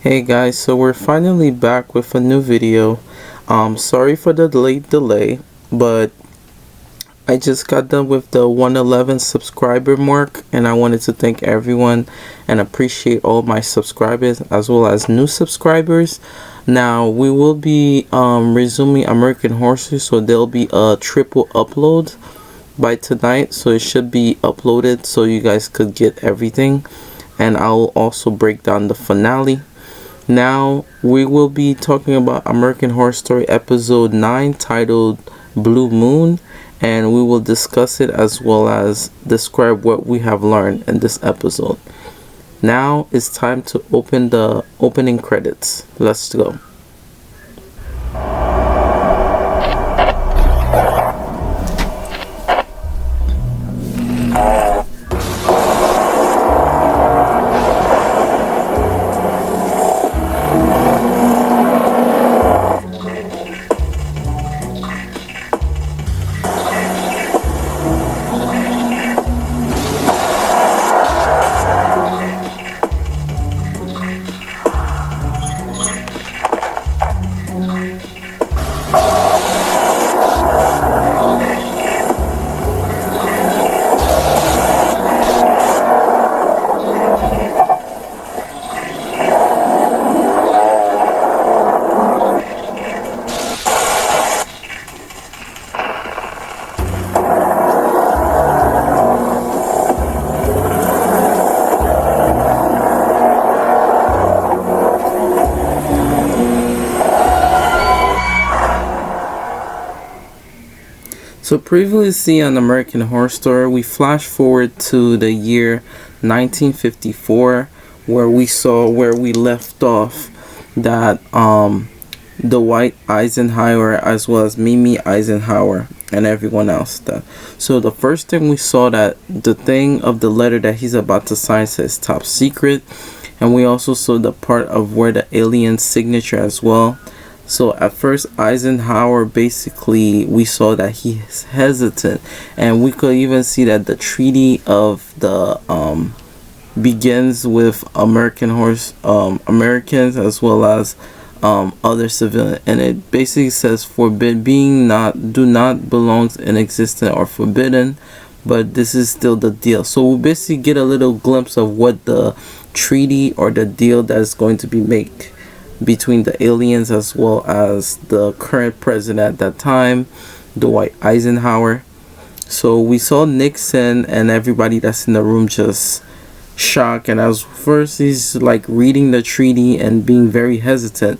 Hey guys, so we're finally back with a new video. Sorry for the late delay, but I just got done with the 111 subscriber mark, and I wanted to thank everyone and appreciate all my subscribers as well as new subscribers. Now we will be resuming American Horror, so there'll be a triple upload by tonight, so it should be uploaded so you guys could get everything, and I'll also break down the finale. Now we will be talking about American Horror Story episode 9 titled Blue Moon, and we will discuss it as well as describe what we have learned in this episode. Now it's time to open the opening credits. Let's go. So previously on American Horror Story, we flash forward to the year 1954, where we saw where we left off that Dwight Eisenhower as well as Mimi Eisenhower and everyone else. So the first thing we saw that the thing of the letter that he's about to sign says top secret, and we also saw the part of where the alien signature as well. So at first Eisenhower, basically we saw that he's hesitant, and we could even see that the treaty of the begins with Americans as well as other civilians, and it basically says forbid being not do not belongs in existence or forbidden, but this is still the deal. So we basically get a little glimpse of what the treaty or the deal that is going to be made between the aliens as well as the current president at that time, Dwight Eisenhower. So we saw Nixon and everybody that's in the room just shocked, and as first he's like reading the treaty and being very hesitant.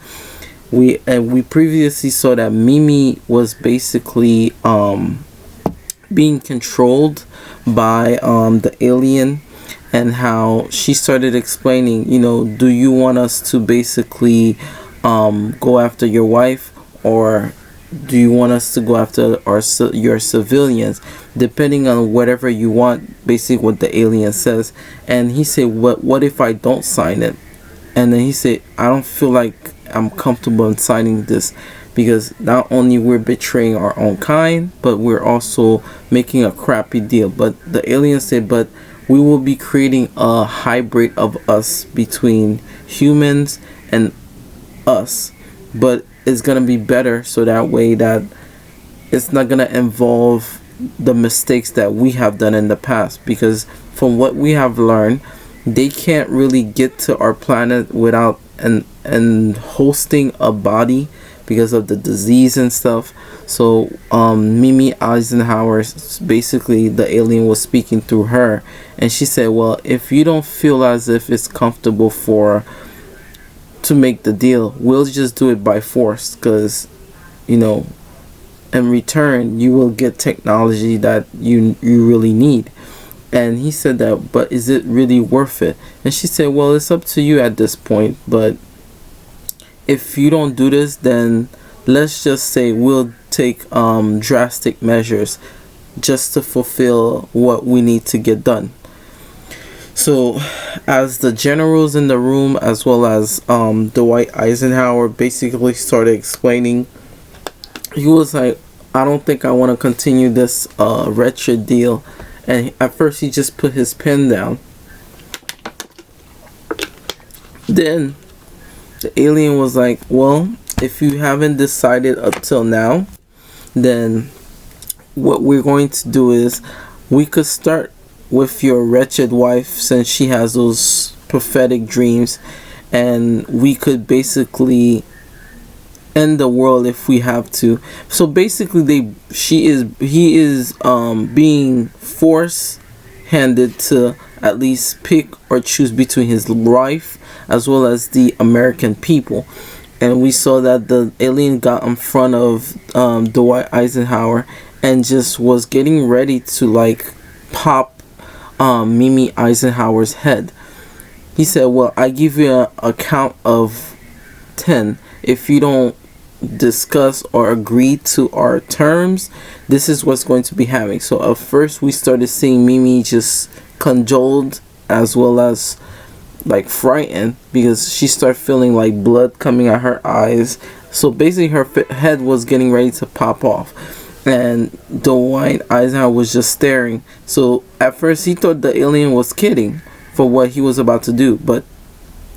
We previously saw that Mimi was basically being controlled by the alien, and how she started explaining, do you want us to basically go after your wife, or do you want us to go after your civilians, depending on whatever you want, basically what the alien says. And he said, what if I don't sign it? And then he said, I don't feel like I'm comfortable in signing this, because not only we're betraying our own kind, but we're also making a crappy deal. But the alien said, but we will be creating a hybrid of us between humans and us, but it's gonna be better, so that way that it's not gonna involve the mistakes that we have done in the past, because from what we have learned, they can't really get to our planet without and hosting a body because of the disease and stuff. So Mimi Eisenhower, basically the alien was speaking through her, and she said, well, if you don't feel as if it's comfortable to make the deal, we'll just do it by force, because in return you will get technology that you really need. And he said that, but is it really worth it? And she said, well, it's up to you at this point, but if you don't do this, then let's just say we'll take drastic measures just to fulfill what we need to get done. So as the generals in the room as well as Dwight Eisenhower basically started explaining, he was like, I don't think I want to continue this wretched deal. And at first he just put his pen down. Then The alien was like, well, if you haven't decided up till now, then what we're going to do is we could start with your wretched wife, since she has those prophetic dreams, and we could basically end the world if we have to. So basically he is being force handed to at least pick or choose between his wife as well as the American people. And we saw that the alien got in front of Dwight Eisenhower and just was getting ready to like pop Mimi Eisenhower's head. He said, well, I give you a count of 10. If you don't discuss or agree to our terms, this is what's going to be happening. So at first we started seeing Mimi just consoled as well as like frightened, because she started feeling like blood coming out her eyes. So basically her head was getting ready to pop off, and Dwight Eisenhower was just staring. So at first he thought the alien was kidding for what he was about to do, but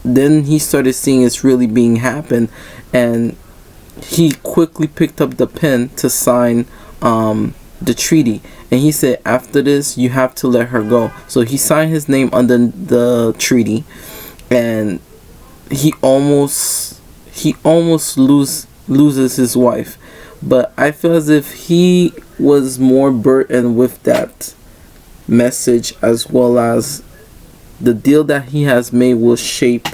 then he started seeing it's really being happen, and he quickly picked up the pen to sign the treaty. And he said, after this, you have to let her go. So he signed his name under the treaty, and he almost loses his wife. But I feel as if he was more burdened with that message, as well as the deal that he has made will shape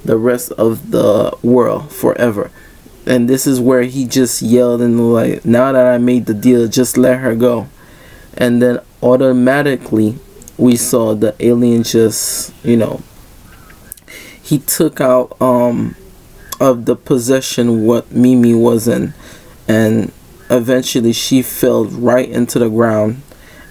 the rest of the world forever. And this is where he just yelled and like, now that I made the deal, just let her go. And then automatically we saw the alien just, he took out of the possession what Mimi was in, and eventually she fell right into the ground,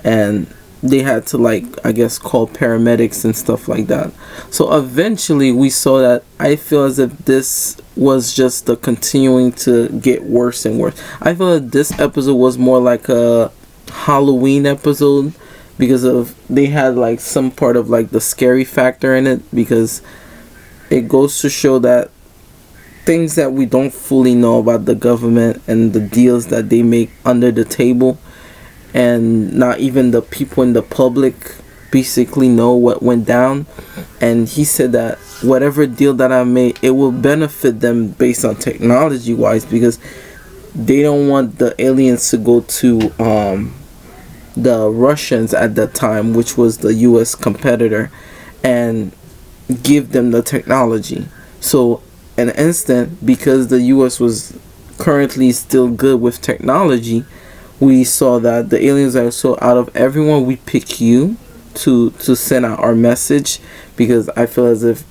and they had to, like, I guess, call paramedics and stuff like that. So eventually we saw that, I feel as if this was just the continuing to get worse and worse. I feel that this episode was more like a Halloween episode, because of they had like some part of like the scary factor in it, because it goes to show that things that we don't fully know about the government and the deals that they make under the table, and not even the people in the public basically know what went down. And he said that whatever deal that I made, it will benefit them based on technology wise, because they don't want the aliens to go to the Russians at that time, which was the US competitor, and give them the technology. So in an instant, because the US was currently still good with technology, we saw that the aliens are, so out of everyone, we pick you to send out our message, because I feel as if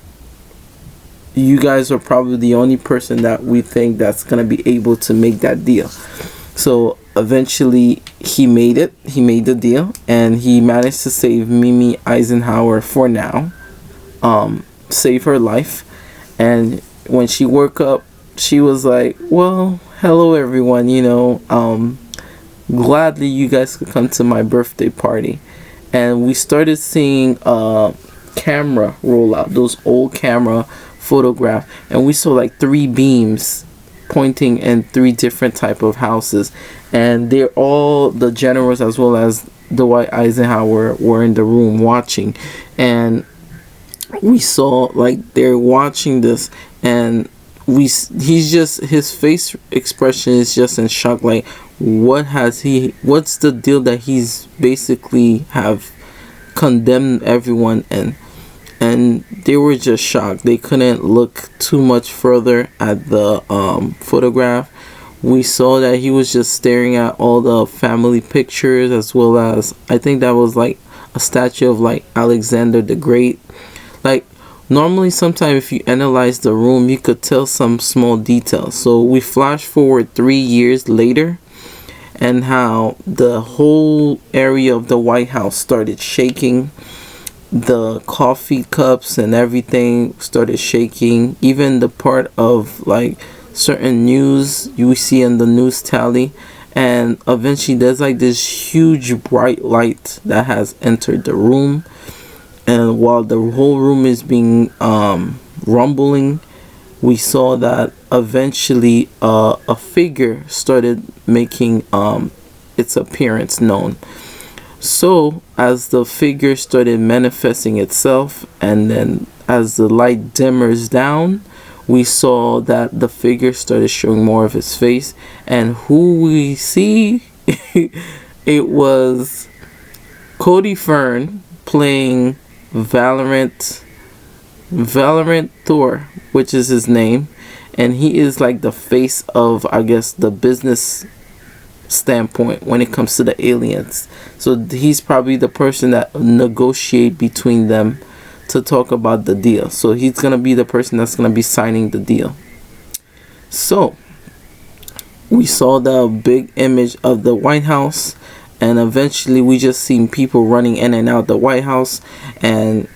you guys are probably the only person that we think that's going to be able to make that deal. So eventually he made the deal, and he managed to save Mimi Eisenhower for now, save her life. And when she woke up, she was like, well, hello everyone, gladly you guys could come to my birthday party. And we started seeing camera roll out, those old camera photograph, and we saw like 3 beams pointing in 3 different type of houses, and they're all the generals as well as Dwight Eisenhower were in the room watching. And we saw like they're watching this, and his face expression is just in shock, like what's the deal that he's basically have condemned everyone in. And they were just shocked. They couldn't look too much further at the photograph. We saw that he was just staring at all the family pictures, as well as, I think that was like a statue of like Alexander the Great. Like normally sometimes if you analyze the room, you could tell some small details. So we flash forward 3 years later, and how the whole area of the White House started shaking. The coffee cups and everything started shaking. Even the part of like certain news you see in the news tally. And eventually there's like this huge bright light that has entered the room. And while the whole room is being rumbling, we saw that eventually a figure started making its appearance known. So as the figure started manifesting itself, and then as the light dimmers down, we saw that the figure started showing more of his face. And who we see, it was Cody Fern playing Valorant Thor, which is his name, and he is like the face of, I guess, the business standpoint when it comes to the aliens. So he's probably the person that negotiate between them to talk about the deal. So he's gonna be the person that's gonna be signing the deal. So we saw the big image of the White House, and eventually we just seen people running in and out the White House, and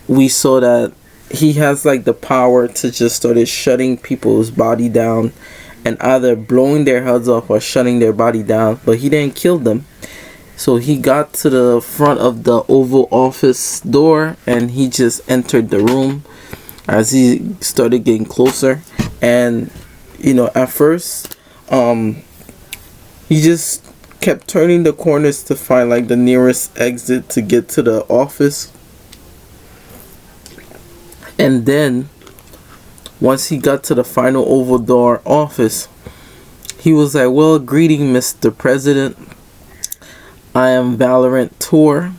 we saw that he has like the power to just started shutting people's body down, and either blowing their heads off or shutting their body down. But he didn't kill them. So he got to the front of the Oval Office door, and he just entered the room. As he started getting closer, and at first he just kept turning the corners to find like the nearest exit to get to the office. And then once he got to the final Oval Door office, he was like, well, greeting, Mr. President. I am Valorant Tour,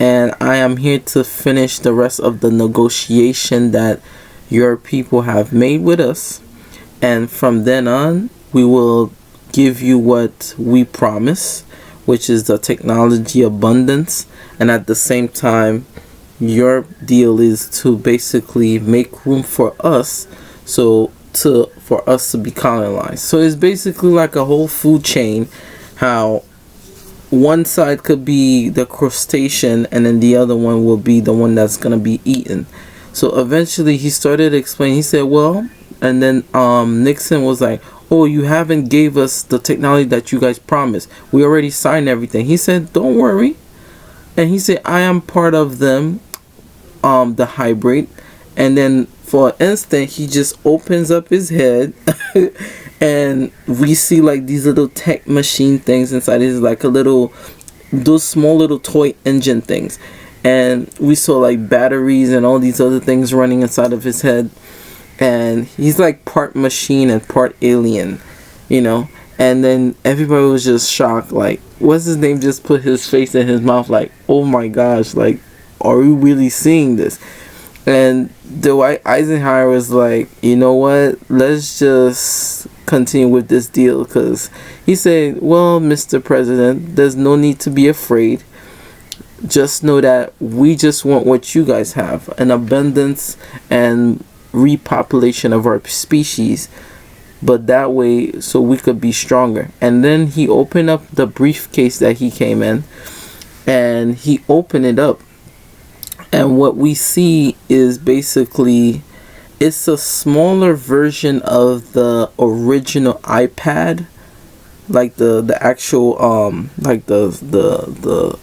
and I am here to finish the rest of the negotiation that your people have made with us. And from then on, we will give you what we promise, which is the technology abundance. And at the same time, your deal is to basically make room for us, for us to be colonized. So it's basically like a whole food chain, how one side could be the crustacean and then the other one will be the one that's gonna be eaten. So eventually he started explaining. He said, well, and then Nixon was like, oh, you haven't gave us the technology that you guys promised. We already signed everything. He said, don't worry. And he said, I am part of them, the hybrid. And then for an instant, he just opens up his head and we see like these little tech machine things inside. It's like those small little toy engine things. And we saw like batteries and all these other things running inside of his head. And he's like part machine and part alien, And then everybody was just shocked. Like, what's his name? Just put his face in his mouth like, oh my gosh, like, are we really seeing this? And Dwight Eisenhower was like, you know what? Let's just continue with this deal. Because he said, well, Mr. President, there's no need to be afraid. Just know that we just want what you guys have, an abundance and repopulation of our species, but that way so we could be stronger. And then he opened up the briefcase that he came in, and he opened it up, and what we see is basically it's a smaller version of the original iPad, like the actual like the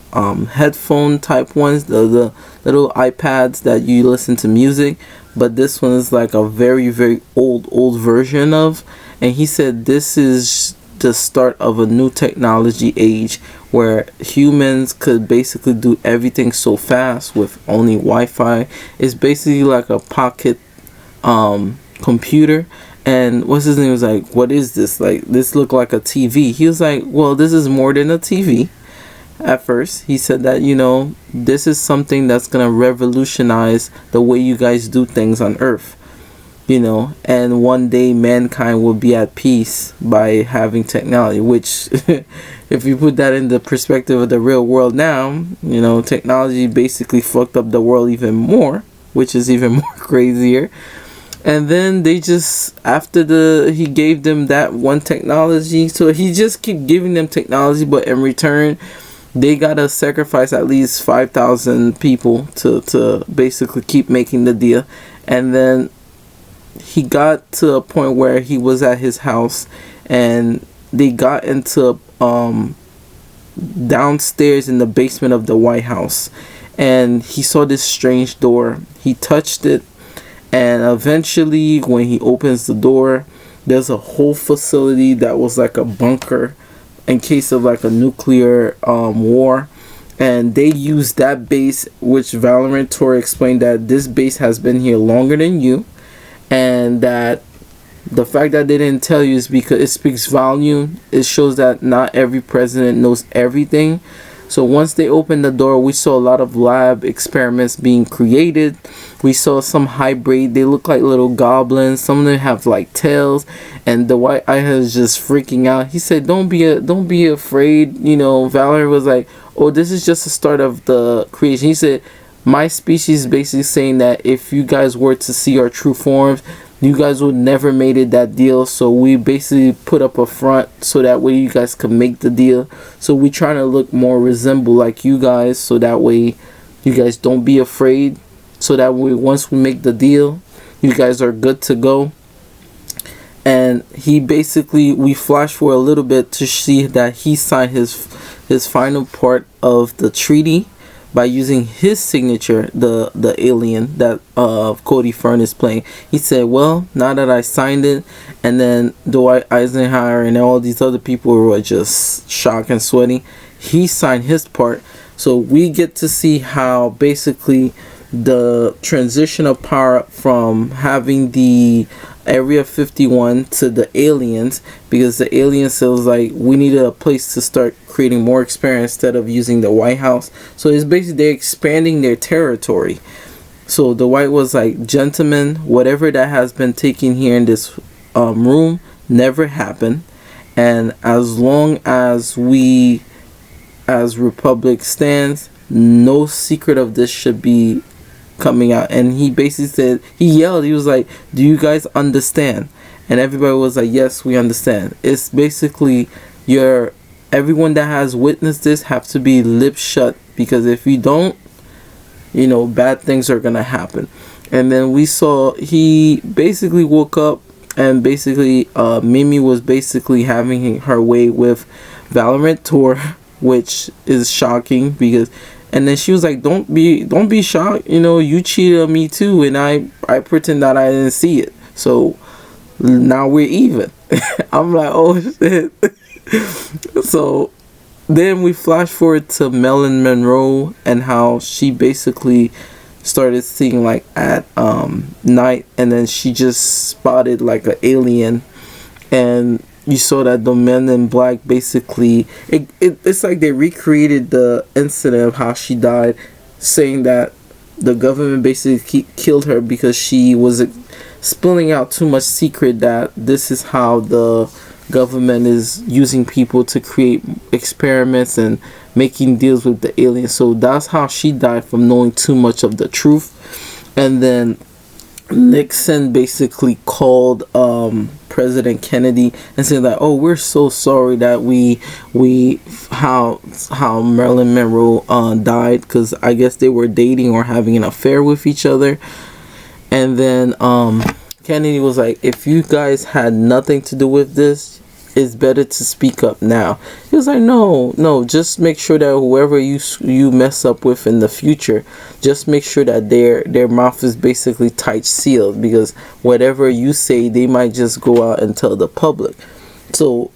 headphone type ones, the little iPads that you listen to music. But this one is like a very, very old version of. And he said this is the start of a new technology age where humans could basically do everything so fast with only Wi-Fi. It's basically like a pocket computer. And what's his name was like, what is this? Like, this looked like a TV. He was like, well, this is more than a TV. At first, he said that, this is something that's going to revolutionize the way you guys do things on Earth. And one day mankind will be at peace by having technology, which if you put that in the perspective of the real world now, technology basically fucked up the world even more, which is even more crazier. And then they just, he gave them that one technology, so he just keep giving them technology, but in return they gotta sacrifice at least 5,000 people to basically keep making the deal. And then he got to a point where he was at his house, and they got into downstairs in the basement of the White House, and he saw this strange door. He touched it, And eventually, when he opens the door, there's a whole facility that was like a bunker in case of like a nuclear war. And they used that base, which Valorant Tor explained that this base has been here longer than you, and that the fact that they didn't tell you is because it speaks volume. It shows that not every president knows everything. So once they opened the door, we saw a lot of lab experiments being created. We saw some hybrid. They look like little goblins. Some of them have like tails. And the white eye is just freaking out. He said, don't be afraid. You know, Valerie was like, oh, this is just the start of the creation. He said, my species is basically saying that if you guys were to see our true forms, you guys would never made it that deal. So we basically put up a front so that way you guys could make the deal. So we trying to look more resemble like you guys, so that way you guys don't be afraid. So that way once we make the deal, you guys are good to go. And he basically, we flash for a little bit to see that he signed his final part of the treaty by using his signature, the alien that Cody Fern is playing. He said, well, now that I signed it, and then Dwight Eisenhower and all these other people were just shocked and sweaty, he signed his part. So we get to see how basically the transition of power from having the Area 51 to the aliens, because the aliens feels like we needed a place to start creating more experience instead of using the White House. So it's basically they're expanding their territory. So the White was like, gentlemen, whatever that has been taken here in this room never happened, and as long as we as Republic stands, no secret of this should be coming out. And he basically said, he yelled, he was like, do you guys understand? And everybody was like, yes, we understand. It's basically everyone that has witnessed this have to be lip shut, because if you don't, you know, bad things are gonna happen. And then we saw he basically woke up, and basically Mimi was basically having her way with Valorant Tor, which is shocking because, and then she was like, don't be shocked, you know, you cheated on me too, and I pretend that I didn't see it, so now we're even. I'm like, oh shit. So then we flash forward to Marilyn Monroe and how she basically started seeing like at night, and then she just spotted like an alien, and you saw that the men in black basically it's like they recreated the incident of how she died, saying that the government basically killed her because she was spilling out too much secret, that this is how the government is using people to create experiments and making deals with the aliens. So that's how she died, from knowing too much of the truth. And then Nixon basically called President Kennedy and said that, oh, we're so sorry that how Marilyn Monroe died, because I guess they were dating or having an affair with each other. And then Kennedy was like, if you guys had nothing to do with this, it's better to speak up now. He was like, no, just make sure that whoever you mess up with in the future, just make sure that their mouth is basically tight sealed, because whatever you say, they might just go out and tell the public. So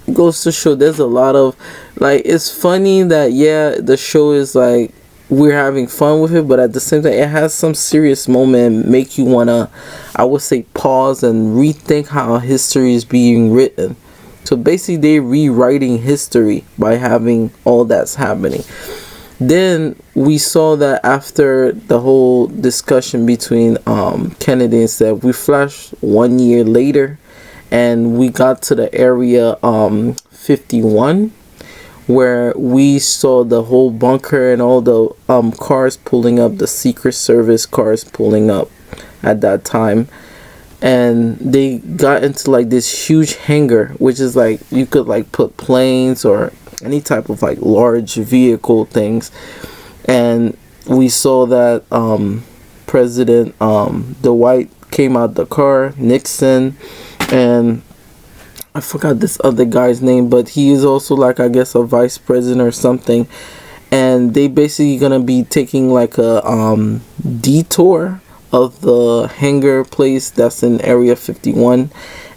it goes to show there's a lot of, like, it's funny that, yeah, the show is like, we're having fun with it, but at the same time, it has some serious moment, make you wanna, I would say, pause and rethink how history is being written. So basically, they're rewriting history by having all that's happening. Then we saw that after the whole discussion between Kennedy and Seth, we flashed 1 year later, and we got to the area 51, where we saw the whole bunker and all the cars pulling up, the Secret Service cars pulling up at that time. And they got into like this huge hangar, which is like you could like put planes or any type of like large vehicle things. And we saw that President Dwight came out the car, Nixon, and I forgot this other guy's name, but he is also like, I guess, a vice president or something. And they basically gonna be taking like a detour of the hangar place that's in Area 51,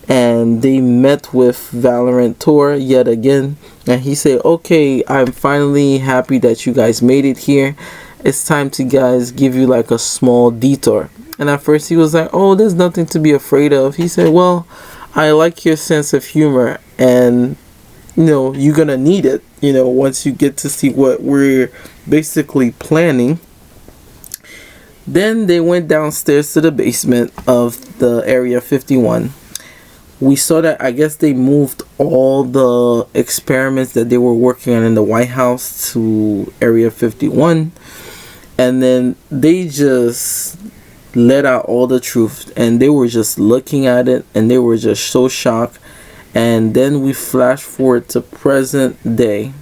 and they met with Valorant Tour yet again, and he said, okay, I'm finally happy that you guys made it here. It's time to guys give you like a small detour. And at first he was like, oh, there's nothing to be afraid of. He said, well, I like your sense of humor, and you're gonna need it, once you get to see what we're basically planning. Then they went downstairs to the basement of the Area 51. We saw that I guess they moved all the experiments that they were working on in the White House to Area 51, and then they just let out all the truth, and they were just looking at it and they were just so shocked. And then we flash forward to present day,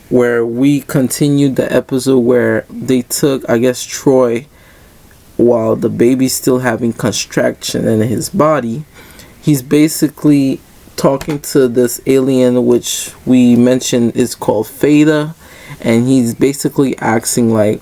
where we continued the episode where they took, I guess, Troy while the baby's still having contraction in his body. He's basically talking to this alien, which we mentioned is called Theta, and he's basically asking like,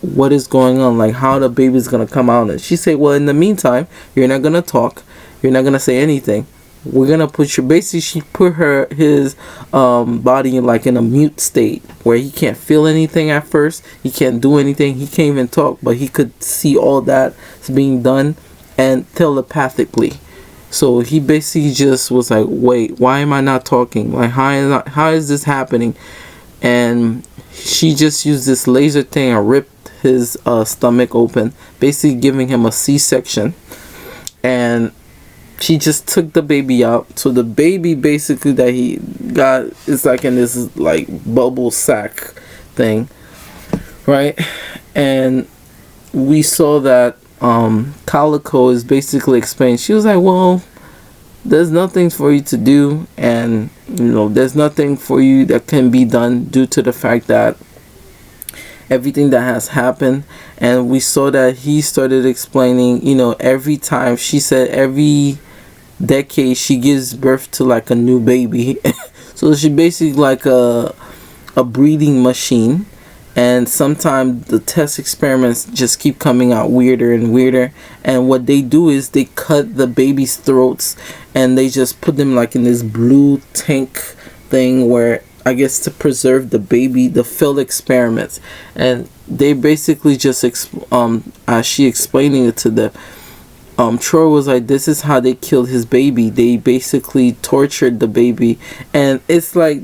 what is going on, like how the baby's gonna come out. And she said, well, in the meantime, you're not gonna talk, you're not gonna say anything. We're gonna put your, basically she put his body in like in a mute state where he can't feel anything at first, he can't do anything, he can't even talk, but he could see all that is being done and telepathically. So he basically just was like, wait, why am I not talking? Like, how is this happening? And she just used this laser thing and ripped his stomach open, basically giving him a C-section. And she just took the baby out. So the baby basically that he got is like in this like bubble sack thing, right? And we saw that Calico is basically explaining. She was like, well, there's nothing for you to do, and there's nothing for you that can be done due to the fact that everything that has happened. And we saw that he started explaining, every time, she said every decade she gives birth to like a new baby. So she basically like a breeding machine, and sometimes the test experiments just keep coming out weirder and weirder. And what they do is they cut the baby's throats and they just put them like in this blue tank thing, where I guess to preserve the baby, the failed experiments. And they basically just as she explaining it to the Troy was like, this is how they killed his baby. They basically tortured the baby, and it's like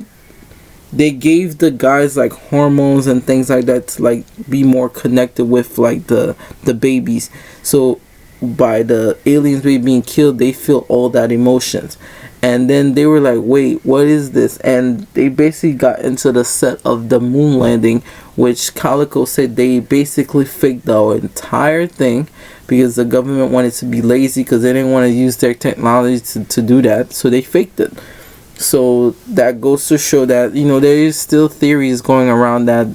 they gave the guys like hormones and things like that to like be more connected with like the babies. So by the aliens being killed, they feel all that emotions. And then they were like, wait, what is this? And they basically got into the set of the moon landing, which Calico said they basically faked the entire thing because the government wanted to be lazy, because they didn't want to use their technology to do that. So they faked it. So that goes to show that, there is still theories going around that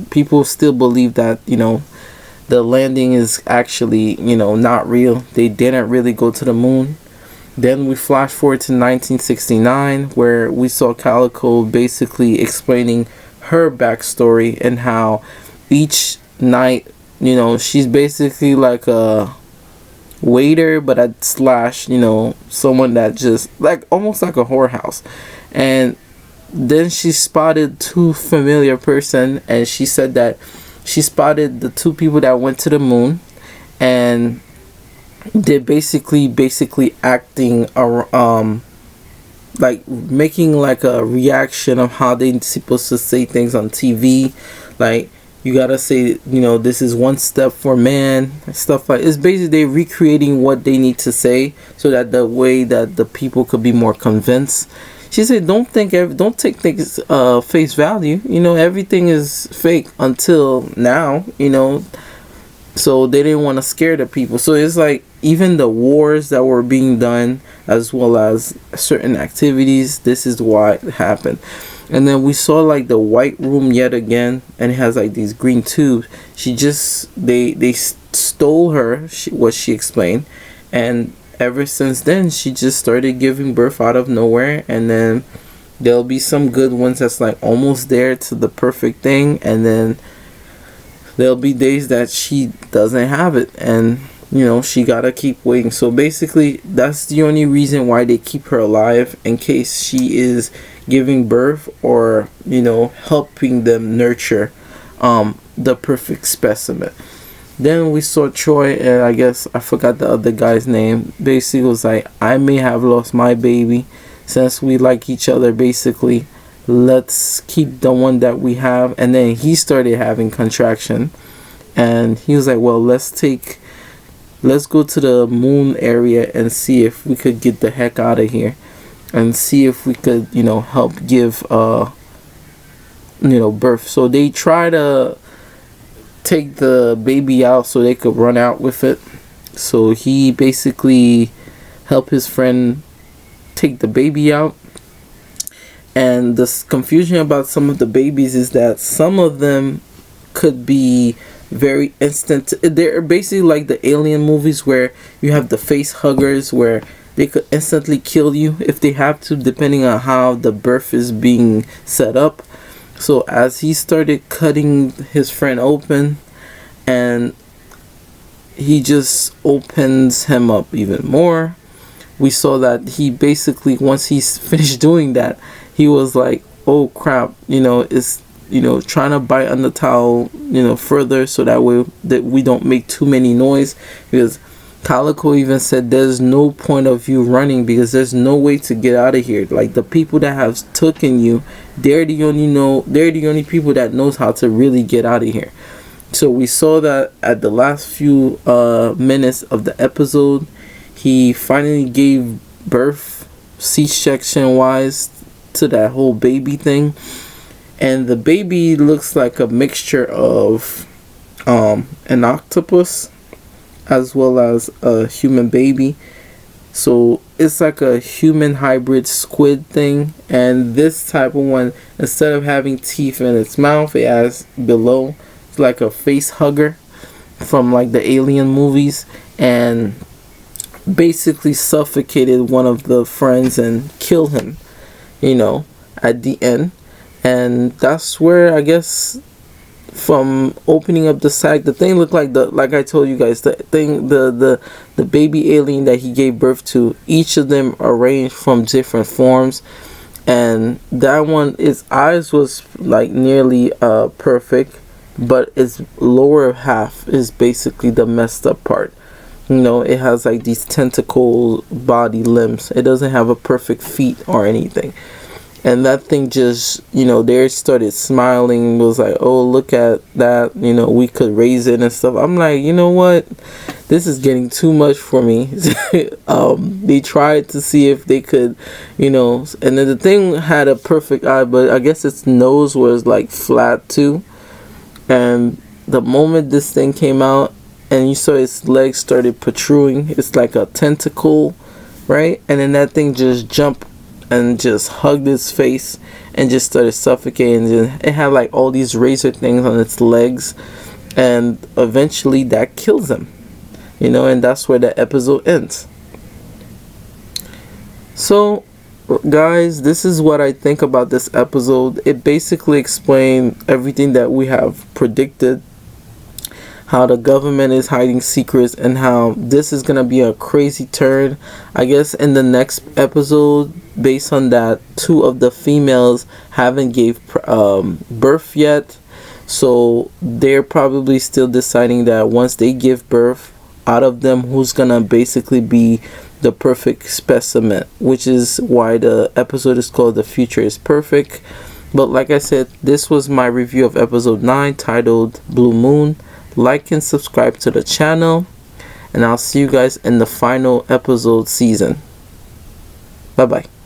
people still believe that, the landing is actually, not real. They didn't really go to the moon. Then we flash forward to 1969, where we saw Calico basically explaining her backstory and how each night, she's basically like a waiter, but at slash, someone that just like almost like a whorehouse. And then she spotted two familiar person, and she said that she spotted the two people that went to the moon, and they're basically acting like making like a reaction of how they supposed to say things on TV. Like, you gotta say, this is one step for man, stuff like it's basically they recreating what they need to say so that the way that the people could be more convinced. She said, don't take things face value. Everything is fake until now. So they didn't want to scare the people. So it's like even the wars that were being done, as well as certain activities, this is why it happened. And then we saw like the white room yet again, and it has like these green tubes. They stole her, what she explained, and ever since then she just started giving birth out of nowhere. And then there'll be some good ones that's like almost there to the perfect thing, and then there'll be days that she doesn't have it, and she gotta keep waiting. So basically, that's the only reason why they keep her alive, in case she is giving birth, or helping them nurture the perfect specimen. Then we saw Troy, and I guess I forgot the other guy's name. Basically was like, I may have lost my baby, since we like each other, basically let's keep the one that we have. And then he started having contraction, and he was like, well, let's go to the moon area and see if we could get the heck out of here, and see if we could help give birth. So they try to take the baby out so they could run out with it. So he basically helped his friend take the baby out. And the confusion about some of the babies is that some of them could be very instant. They're basically like the Alien movies, where you have the face huggers, where they could instantly kill you if they have to, depending on how the birth is being set up. So as he started cutting his friend open, and he just opens him up even more, we saw that he basically, once he's finished doing that, he was like, oh crap, it's trying to bite on the towel further, so that way that we don't make too many noise. Because Calico even said there's no point of you running, because there's no way to get out of here. Like, the people that have taken you, they're the only people that knows how to really get out of here. So we saw that at the last few minutes of the episode, he finally gave birth, C-section wise, to that whole baby thing. And the baby looks like a mixture of an octopus as well as a human baby. So it's like a human hybrid squid thing. And this type of one, instead of having teeth in its mouth, it has below, it's like a face hugger from like the Alien movies, and basically suffocated one of the friends and killed him at the end. And that's where, I guess, from opening up the sack, the thing looked like I told you guys, the baby alien that he gave birth to, each of them arranged from different forms. And that one, its eyes was like nearly perfect, but its lower half is basically the messed up part. It has like these tentacle body limbs. It doesn't have a perfect feet or anything. And that thing just, they started smiling, was like, oh, look at that, we could raise it and stuff. I'm like, you know what? This is getting too much for me. They tried to see if they could, and then the thing had a perfect eye, but I guess its nose was like flat too. And the moment this thing came out and you saw its legs started protruding, it's like a tentacle, right? And then that thing just jumped and just hugged its face and just started suffocating. It had like all these razor things on its legs, and eventually that kills him, and that's where the episode ends. So guys, this is what I think about this episode. It basically explained everything that we have predicted, how the government is hiding secrets, and how this is gonna be a crazy turn. I guess in the next episode, based on that, 2 of the females haven't gave birth yet, so they're probably still deciding that once they give birth, out of them, who's gonna basically be the perfect specimen, which is why the episode is called The Future is Perfect. But like I said, this was my review of episode 9, titled Blue Moon. Like and subscribe to the channel, and I'll see you guys in the final episode season. Bye bye.